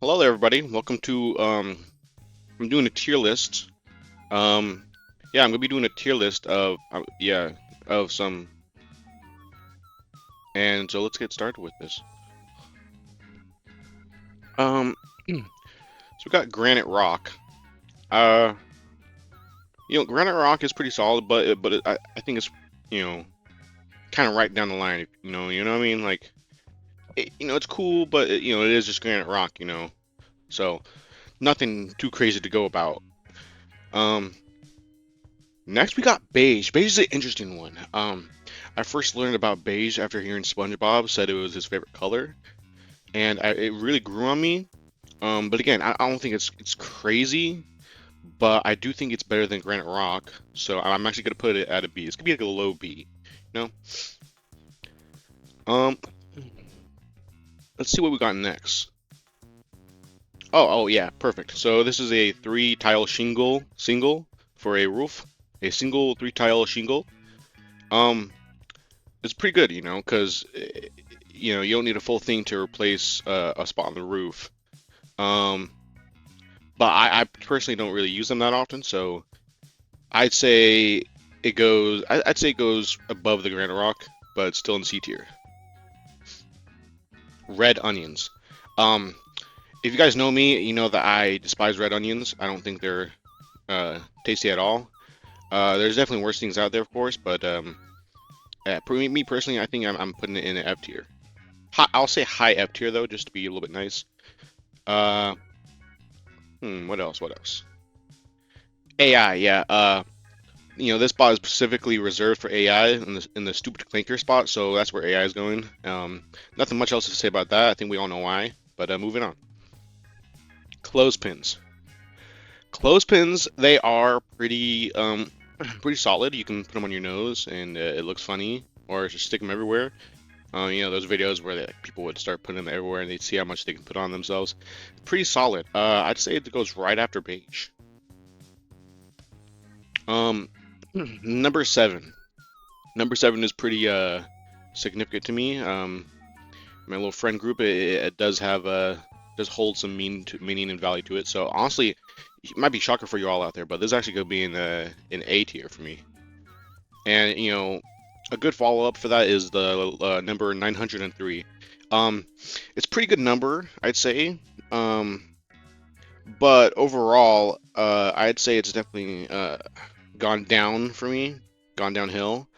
Hello there, everybody. Welcome to I'm doing a tier list. Um, yeah, I'm gonna be doing a tier list of of some, and so let's get started with this. So we got Granite Rock. Uh, Granite Rock is pretty solid, I think it's you know kind of right down the line. You know what I mean? Like, it's cool, but it is just Granite Rock. So nothing too crazy to go about. Um, Next, we got beige. Beige is an interesting one. I first learned about beige after hearing SpongeBob said it was his favorite color, and it really grew on me. But again, I don't think it's crazy, but I do think it's better than Granite Rock. So I'm actually gonna put it at a B. It's gonna be like a low B. You know. Um, let's see what we got next. Oh yeah, perfect. So this is a three tile single for a roof, a single three tile shingle. Um, it's pretty good, because you don't need a full thing to replace a spot on the roof. Um, but I personally don't really use them that often, so I'd say I'd say it goes above the Granite Rock, but it's still in C tier. Red onions. Um, if you guys know me, you know that I despise red onions. I don't think they're tasty at all. There's definitely worse things out there, of course, but me personally, I think I'm putting it in an F tier. I'll say high F tier though, just to be a little bit nice. Uh, what else? What else? AI, yeah. This spot is specifically reserved for AI in the stupid clinker spot, so that's where AI is going. Nothing much else to say about that. I think we all know why. But moving on. Clothespins. Clothespins, they are pretty pretty solid. You can put them on your nose, and it looks funny, or just stick them everywhere. Those videos where people would start putting them everywhere, and they'd see how much they can put on themselves. Pretty solid. I'd say it goes right after beige. Um, number seven. Number seven is pretty significant to me. My little friend group, it does have does hold some meaning and value to it. So honestly, it might be shocker for you all out there, but this is actually gonna be in A tier for me. And a good follow up for that is the number 903. Um, it's a pretty good number, I'd say. But overall, I'd say it's definitely gone down for me, gone downhill.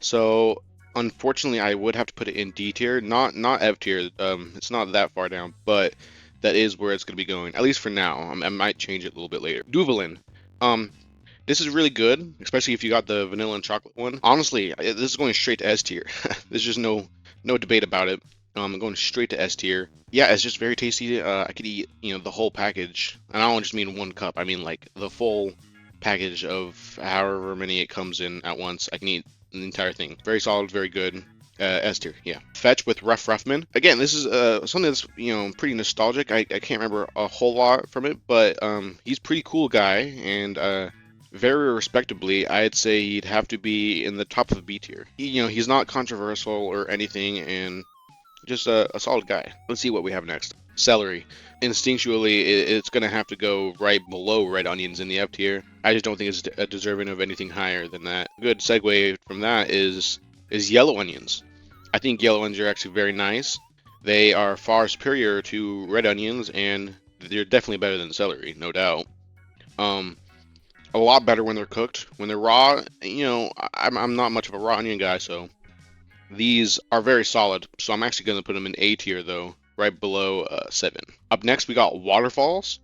So unfortunately, I would have to put it in D tier, not F tier. It's not that far down, but that is where it's going to be going, at least for now. I might change it a little bit later. Duvalin. Um, this is really good, especially if you got the vanilla and chocolate one. Honestly, this is going straight to S tier. There's just no debate about it. I'm going straight to S tier. Yeah, it's just very tasty. I could eat, the whole package, and I don't just mean one cup. I mean like the full package of however many it comes in at once. I can eat the entire thing. Very solid, very good. S tier, yeah. Fetch with Rough Ruffman. Again, this is something that's pretty nostalgic. I can't remember a whole lot from it, but he's a pretty cool guy, and very respectably, I'd say he'd have to be in the top of B tier. He's not controversial or anything, and just a solid guy. Let's see what we have next. Celery. Instinctually, it's going to have to go right below red onions in the F tier. I just don't think it's deserving of anything higher than that. A good segue from that is yellow onions. I think yellow onions are actually very nice. They are far superior to red onions, and they're definitely better than celery, no doubt. Um, a lot better when they're cooked. When they're raw, I'm not much of a raw onion guy, so these are very solid, so I'm actually going to put them in A tier though, right below 7. Up next, we got waterfalls.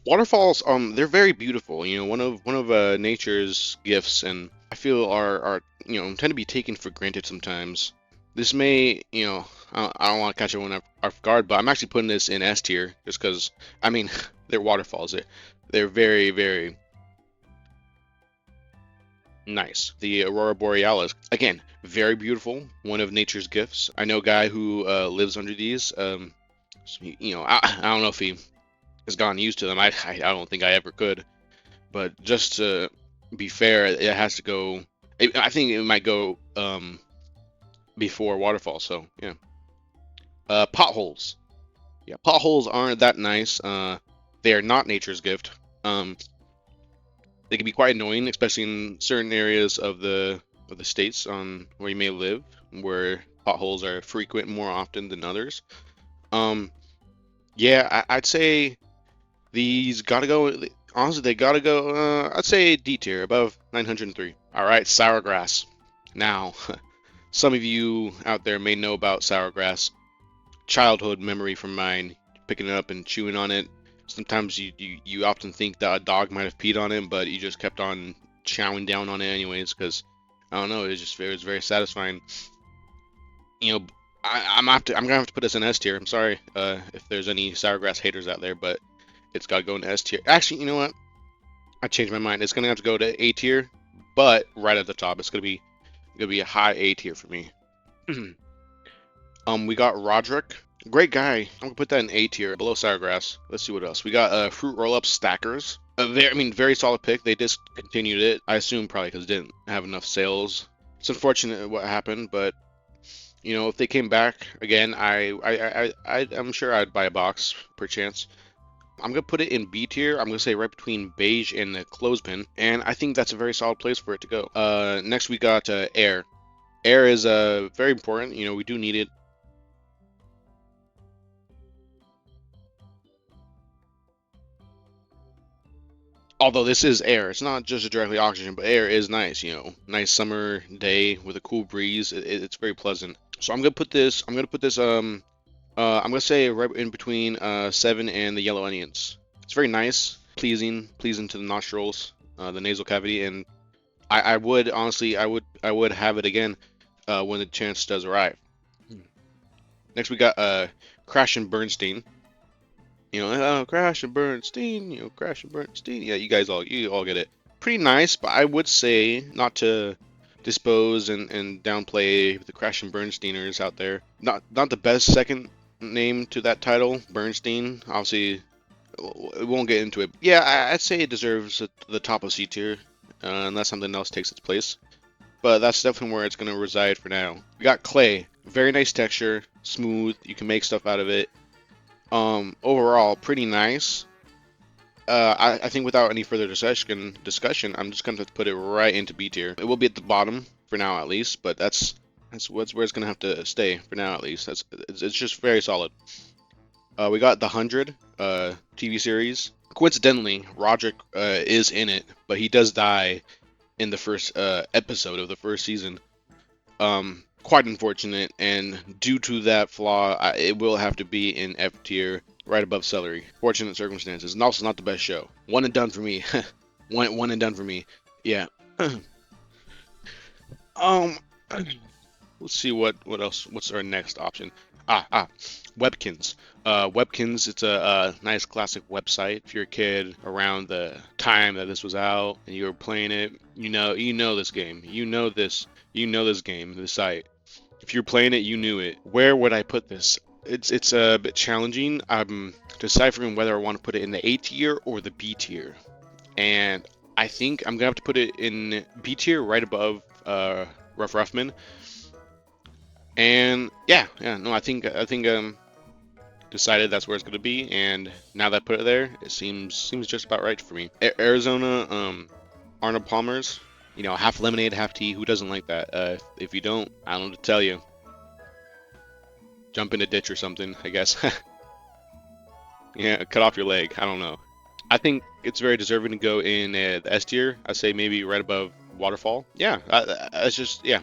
Waterfalls, they're very beautiful. One of nature's gifts, and I feel are tend to be taken for granted sometimes. This may, I don't want to catch everyone off guard, but I'm actually putting this in S tier just because, I mean, they're waterfalls. They're very, very nice. The Aurora Borealis, again, very beautiful. One of nature's gifts. I know a guy who lives under these. So, I don't know if he has gotten used to them. I don't think I ever could. But just to be fair, it has to go. I think it might go before waterfall. So yeah. Potholes. Yeah, potholes aren't that nice. They are not nature's gift. They can be quite annoying, especially in certain areas of the states on where you may live, where potholes are frequent more often than others. Um, yeah, I'd say these gotta go. Honestly, they gotta go. I'd say D tier, above 903. All right, sour grass. Now, some of you out there may know about sour grass. Childhood memory from mine, picking it up and chewing on it. Sometimes you often think that a dog might have peed on it, but you just kept on chowing down on it anyways, because I don't know, it was very satisfying. You know, I'm gonna have to put this in S tier. I'm sorry if there's any sour grass haters out there, but it's gotta go in S tier. Actually, you know what? I changed my mind. It's gonna have to go to A tier, but right at the top. It's gonna be a high A tier for me. We got Roderick. Great guy. I'm gonna put that in A tier, below Sourgrass. Let's see what else. We got Fruit Roll Up Stackers. Very solid pick. They discontinued it. I assume probably because it didn't have enough sales. It's unfortunate what happened, but if they came back again, I'm sure I'd buy a box per chance. I'm gonna put it in B tier. I'm gonna say right between beige and the clothespin, and I think that's a very solid place for it to go. Next we got air. Air is very important. We do need it. Although this is air, it's not just directly oxygen, but air is nice. Nice summer day with a cool breeze. It's very pleasant. So I'm gonna put this. I'm gonna say right in between seven and the yellow onions. It's very nice, pleasing to the nostrils, the nasal cavity, and I would honestly, I would have it again when the chance does arrive. Next we got Crash and Bernstein. Crash and Bernstein. Crash and Bernstein. Yeah, you all get it. Pretty nice, but I would say not to dispose and downplay the Crash and Bernsteiners out there. Not the best second name to that title, Bernstein. Obviously, we won't get into it. Yeah, I'd say it deserves the top of C tier, unless something else takes its place. But that's definitely where it's gonna reside for now. We got clay, very nice texture, smooth. You can make stuff out of it. Overall, pretty nice. I think without any further discussion, I'm just going to put it right into B tier. It will be at the bottom for now, at least, but that's where it's going to have to stay for now, at least. It's just very solid. We got the 100 TV series. Coincidentally, Roderick is in it, but he does die in the first episode of the first season. Quite unfortunate, and due to that flaw, it will have to be in F tier, right above Celery. Fortunate circumstances, and also not the best show. One and done for me. one and done for me. Yeah. um. Let's see what else. What's our next option? Webkins. Webkins. It's a nice classic website. If you're a kid around the time that this was out and you were playing it, you know this game. You know this game. This site. If you're playing it, you knew it. Where would I put this? It's a bit challenging. I'm deciphering whether I want to put it in the A tier or the B tier, and I think I'm gonna have to put it in B tier, right above Rough Roughman. And yeah, no, I think decided that's where it's gonna be, and now that I put it there, it seems just about right for me. Arizona, Arnold Palmer's, half lemonade, half tea. Who doesn't like that? If you don't, I don't know what to tell you. Jump in a ditch or something, I guess. Yeah, cut off your leg. I don't know. I think it's very deserving to go in the S tier. I say maybe right above Waterfall. Yeah, it's just yeah.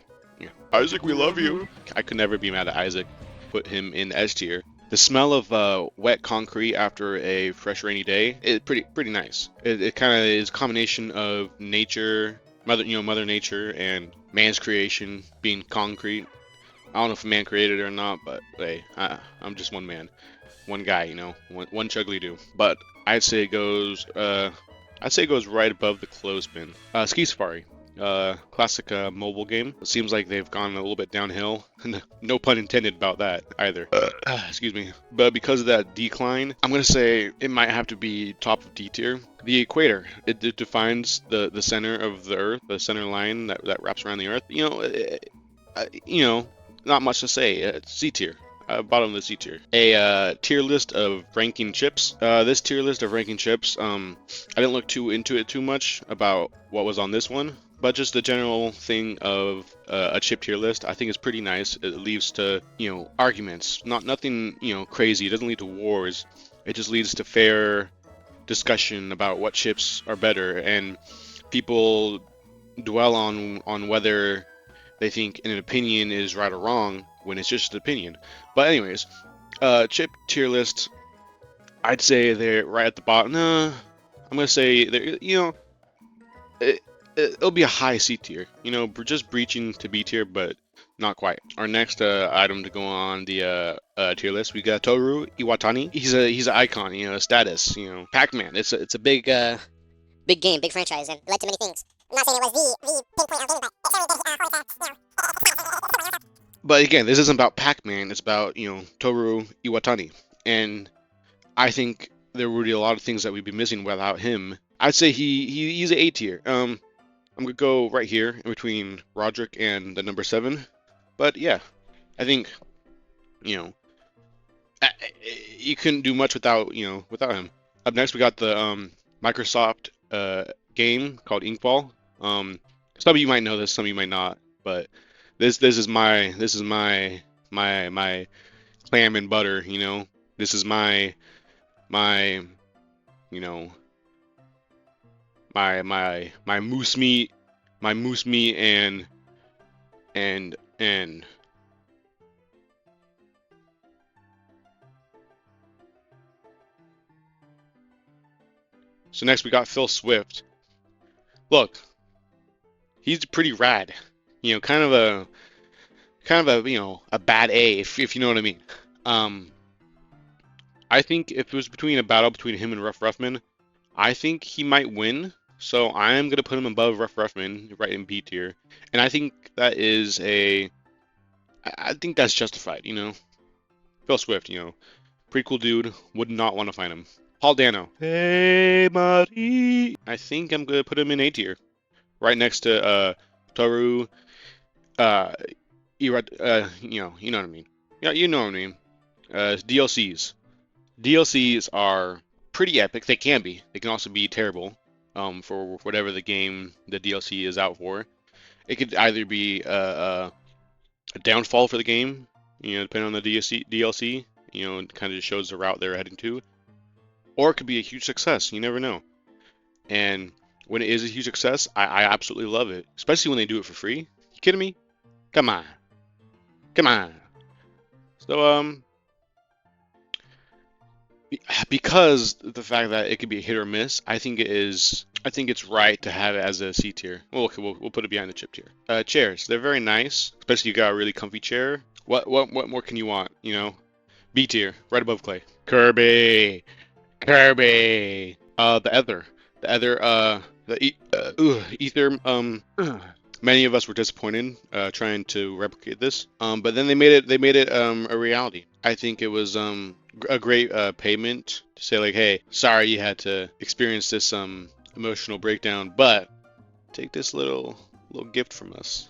Isaac, we love you. I could never be mad at Isaac. Put him in S tier. The smell of wet concrete after a fresh rainy day is pretty nice. It kind of is a combination of nature, Mother Nature, and man's creation being concrete. I don't know if man created it or not, but hey, I'm just one man, one guy, one ChugglyDoo. But I'd say it goes right above the clothespin. Ski Safari, classic mobile game. It seems like they've gone a little bit downhill. No pun intended about that either. Excuse me. But because of that decline, I'm gonna say it might have to be top of D tier. The equator, it defines the center of the Earth, the center line that wraps around the Earth. Not much to say. It's C tier. bottom of the C tier. A tier list of ranking chips. This tier list of ranking chips, I didn't look too into it too much about what was on this one, but just the general thing of a chip tier list, I think is pretty nice. It leads to, arguments, nothing, crazy. It doesn't lead to wars. It just leads to fair discussion about what chips are better, and people dwell on whether they think an opinion is right or wrong when it's just an opinion. But anyways, chip tier list, I'd say they're right at the bottom. No, I'm gonna say they're, it, it'll be a high C tier. Just breaching to B tier, but not quite. Our next item to go on the tier list, we got Toru Iwatani. He's an icon, a status. Pac-Man. It's a big game, big franchise, and led to many things. I'm not saying it was the pinpoint of gaming, but it certainly did, But again, this isn't about Pac-Man. It's about Toru Iwatani, and I think there would be a lot of things that we'd be missing without him. I'd say he's an A tier. I'm gonna go right here in between Roderick and the number 7. But yeah, I think you know you couldn't do much without him. Up next, we got the Microsoft game called Inkball. Some of you might know this, some of you might not, but this is my clam and butter. This is my you know my moose meat, and so next we got Phil Swift. Look, he's pretty rad. Kind of a a bad A, if you know what I mean. Um, I think if it was between a battle between him and Rough Ruffman, I think he might win. So I am gonna put him above Rough Ruffman, right in B tier, and I think I think that's justified. Phil Swift, pretty cool dude. Would not want to find him. Paul Dano. Hey, Marie. I think I'm gonna put him in A tier, right next to Toru. Uh, you know what I mean. Yeah, you know what I mean. DLCs. DLCs are pretty epic. They can be. They can also be terrible. For whatever the DLC is out for. It could either be a downfall for the game, depending on the DLC. It kind of just shows the route they're heading to, or it could be a huge success. You never know. And when it is a huge success, I absolutely love it, especially when they do it for free. You kidding me? Come on, come on. So because the fact that it could be a hit or miss, I think it is. I think it's right to have it as a C tier. Well, okay, we'll put it behind the chip tier. Chairs, they're very nice, especially you got a really comfy chair. What more can you want? B tier, right above Clay. Kirby. The Ether. Many of us were disappointed trying to replicate this, but then they made it a reality. I think it was a great payment to say like, hey, sorry you had to experience this emotional breakdown, but take this little gift from us.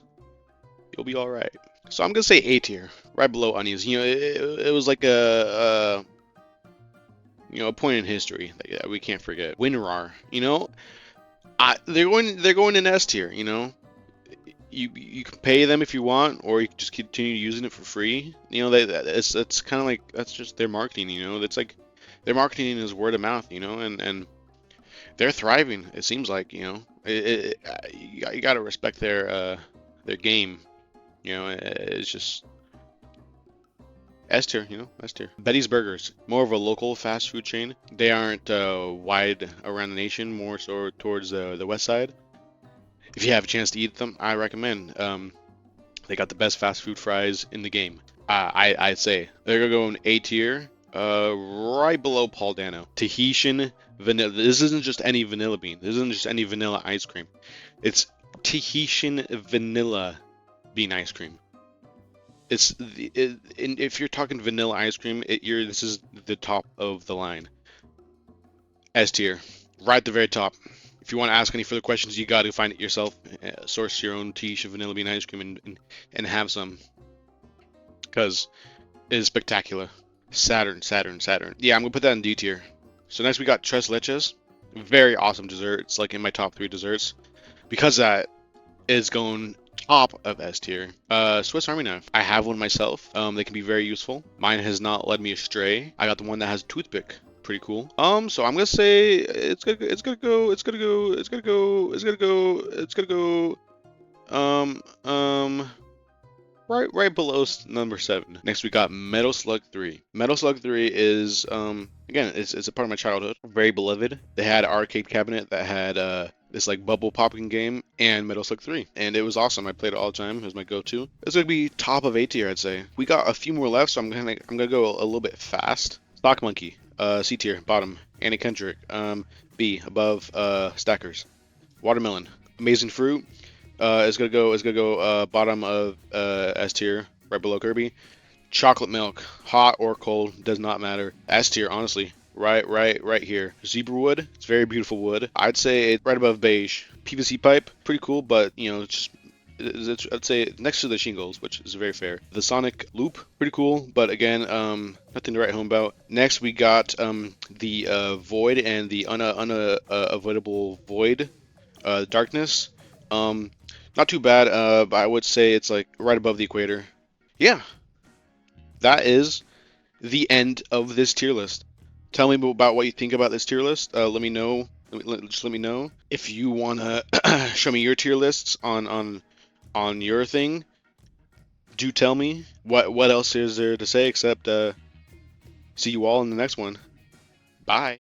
You'll be all right. So I'm gonna say A tier, right below Onions. It was like a point in history that we can't forget. WinRAR. They're going in S tier. You can pay them if you want, or you can just continue using it for free. It's kind of like that's just their marketing. That's like their marketing is word of mouth. And they're thriving. It seems like you got to respect their game. It's just S tier. S tier. Betty's Burgers, more of a local fast food chain. They aren't wide around the nation, more so towards the west side. If you have a chance to eat them, I recommend. They got the best fast food fries in the game. I'd say they're gonna go in A tier, right below Paul Dano. Tahitian vanilla. This isn't just any vanilla bean. This isn't just any vanilla ice cream. It's Tahitian vanilla bean ice cream. If you're talking vanilla ice cream, this is the top of the line. S tier, right at the very top. If you want to ask any further questions, you got to find it yourself. Source your own Tahitian vanilla bean ice cream and have some, because is spectacular. Saturn, Saturn, Saturn. Yeah, I'm gonna put that in D tier. So next we got tres leches. Very awesome dessert. It's like in my top three desserts. Because that is going top of S tier. Swiss Army knife. I have one myself. They can be very useful. Mine has not led me astray. I got the one that has a toothpick. Pretty cool. So I'm gonna say it's gonna go. Right below number 7. Next we got Metal Slug 3. Metal Slug 3 is again it's a part of my childhood. Very beloved. They had an arcade cabinet that had this like bubble popping game and Metal Slug 3, and it was awesome. I played it all the time. It was my go-to. It's gonna be top of A tier, I'd say. We got a few more left, so I'm gonna go a little bit fast. Stock Monkey, C tier, bottom. Annie Kendrick, B above. Stackers. Watermelon, amazing fruit. Is gonna go bottom of S tier, right below Kirby. Chocolate milk, hot or cold, does not matter. S tier, honestly, right here. Zebra wood, it's very beautiful wood. I'd say it's right above beige. PVC pipe, pretty cool, but you know, I'd say next to the shingles, which is very fair. The Sonic loop, pretty cool, but again, nothing to write home about. Next, we got the void and the unavoidable void, darkness. Um, Not too bad. But I would say it's like right above the equator. Yeah, that is the end of this tier list. Tell me about what you think about this tier list. Let me know. Just let me know if you wanna show me your tier lists on your thing. Do tell me what else is there to say except see you all in the next one. Bye.